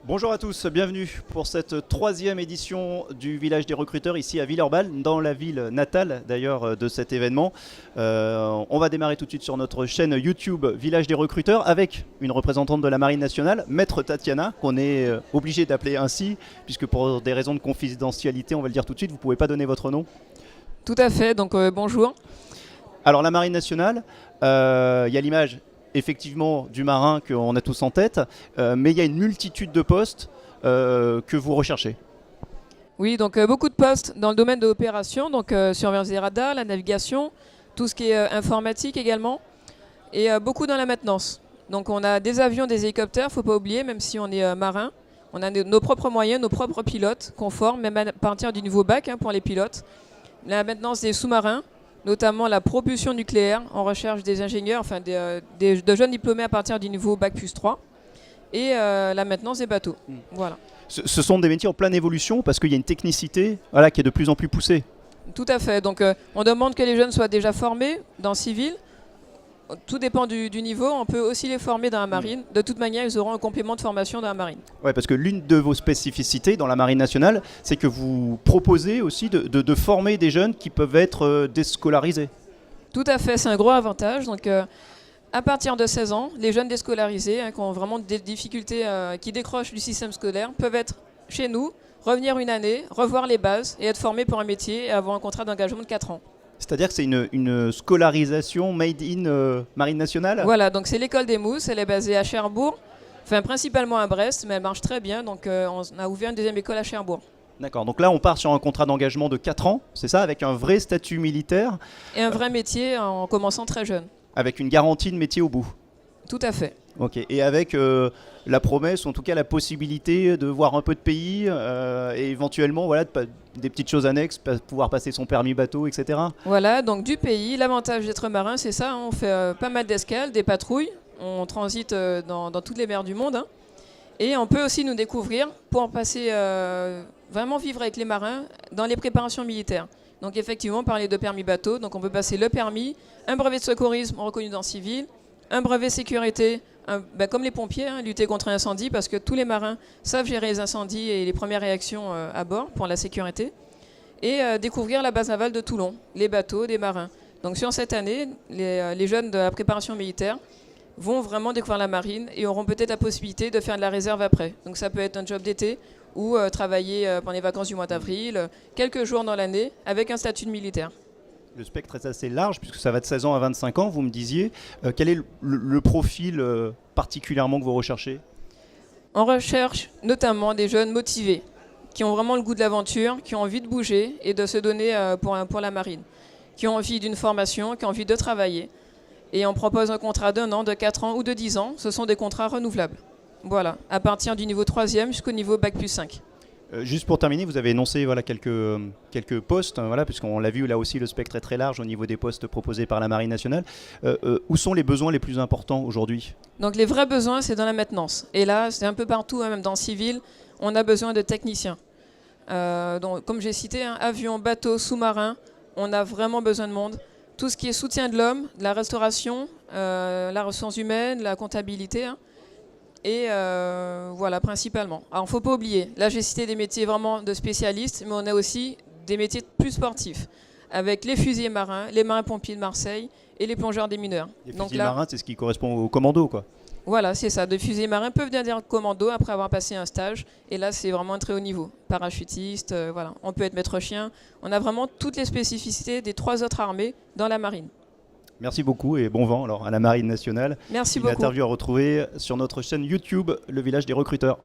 Bonjour à tous, bienvenue pour cette troisième édition du Village des recruteurs ici à Villeurbanne, dans la ville natale d'ailleurs de cet événement. On va démarrer tout de suite sur notre chaîne YouTube Village des recruteurs avec une représentante de la Marine nationale, Maître Tatiana, qu'on est obligé d'appeler ainsi, puisque pour des raisons de confidentialité, on va le dire tout de suite, vous ne pouvez pas donner votre nom. Tout à fait, donc bonjour. Alors la Marine nationale, il y a l'image effectivement du marin qu'on a tous en tête, mais il y a une multitude de postes que vous recherchez. Oui, donc beaucoup de postes dans le domaine de l'opération, donc surveillance des radars, la navigation, tout ce qui est informatique également, et beaucoup dans la maintenance. Donc on a des avions, des hélicoptères, faut pas oublier, même si on est marin, on a nos propres moyens, nos propres pilotes qu'on forme, même à partir du niveau bac pour les pilotes. La maintenance des sous-marins, notamment la propulsion nucléaire. On recherche des ingénieurs, enfin de jeunes diplômés à partir du niveau bac plus 3, et la maintenance des bateaux. Voilà. Ce sont des métiers en pleine évolution parce qu'il y a une technicité qui est de plus en plus poussée. Tout à fait. Donc on demande que les jeunes soient déjà formés dans le civil. Tout dépend du niveau. On peut aussi les former dans la marine. De toute manière, ils auront un complément de formation dans la marine. Oui, parce que l'une de vos spécificités dans la Marine nationale, c'est que vous proposez aussi de former des jeunes qui peuvent être déscolarisés. Tout à fait, c'est un gros avantage. Donc à partir de 16 ans, les jeunes déscolarisés qui ont vraiment des difficultés, qui décrochent du système scolaire, peuvent être chez nous, revenir une année, revoir les bases et être formés pour un métier et avoir un contrat d'engagement de 4 ans. C'est-à-dire que c'est une scolarisation made in Marine nationale. Voilà, donc c'est l'école des Mousses, elle est basée à Cherbourg, enfin principalement à Brest, mais elle marche très bien, donc on a ouvert une deuxième école à Cherbourg. D'accord, donc là on part sur un contrat d'engagement de 4 ans, c'est ça, avec un vrai statut militaire. Et un vrai métier en commençant très jeune. Avec une garantie de métier au bout. Tout à fait. Ok, et avec la promesse, ou en tout cas la possibilité de voir un peu de pays et éventuellement des petites choses annexes, pouvoir passer son permis bateau, etc. Voilà, donc du pays, l'avantage d'être marin, c'est ça, on fait pas mal d'escales, des patrouilles, on transite dans toutes les mers du monde. Et on peut aussi nous découvrir pour passer, vraiment vivre avec les marins dans les préparations militaires. Donc effectivement, parler de permis bateau, donc on peut passer le permis, un brevet de secourisme reconnu dans le civil, un brevet sécurité, comme les pompiers, lutter contre un incendie, parce que tous les marins savent gérer les incendies et les premières réactions à bord pour la sécurité, et découvrir la base navale de Toulon, les bateaux des marins. Donc sur cette année, les jeunes de la préparation militaire vont vraiment découvrir la marine et auront peut-être la possibilité de faire de la réserve après. Donc ça peut être un job d'été ou travailler pendant les vacances du mois d'avril, quelques jours dans l'année, avec un statut de militaire. Le spectre est assez large puisque ça va de 16 ans à 25 ans, vous me disiez. Quel est le profil particulièrement que vous recherchez ? On recherche notamment des jeunes motivés, qui ont vraiment le goût de l'aventure, qui ont envie de bouger et de se donner pour la marine, qui ont envie d'une formation, qui ont envie de travailler. Et on propose un contrat d'1 an, de 4 ans ou de 10 ans. Ce sont des contrats renouvelables. Voilà, à partir du niveau 3e jusqu'au niveau bac plus 5. Juste pour terminer, vous avez énoncé quelques postes, puisqu'on l'a vu là aussi, le spectre est très large au niveau des postes proposés par la Marine nationale. Où sont les besoins les plus importants aujourd'hui ? Donc les vrais besoins, c'est dans la maintenance. Et là, c'est un peu partout, même dans le civil, on a besoin de techniciens. Donc, comme j'ai cité, avions, bateaux, sous-marins, on a vraiment besoin de monde. Tout ce qui est soutien de l'homme, de la restauration, la ressource humaine, la comptabilité, et voilà, principalement. Alors, il ne faut pas oublier, là j'ai cité des métiers vraiment de spécialistes, mais on a aussi des métiers plus sportifs, avec les fusiliers marins, les marins-pompiers de Marseille et les plongeurs des mineurs. Les fusiliers marins, c'est ce qui correspond au commando, quoi. Voilà, c'est ça. De fusiliers marins peuvent devenir commando après avoir passé un stage. Et là, c'est vraiment un très haut niveau. Parachutiste, voilà. On peut être maître chien. On a vraiment toutes les spécificités des 3 autres armées dans la marine. Merci beaucoup et bon vent alors à la Marine nationale. Merci Une beaucoup. interview à retrouver sur notre chaîne YouTube, Le Village des recruteurs.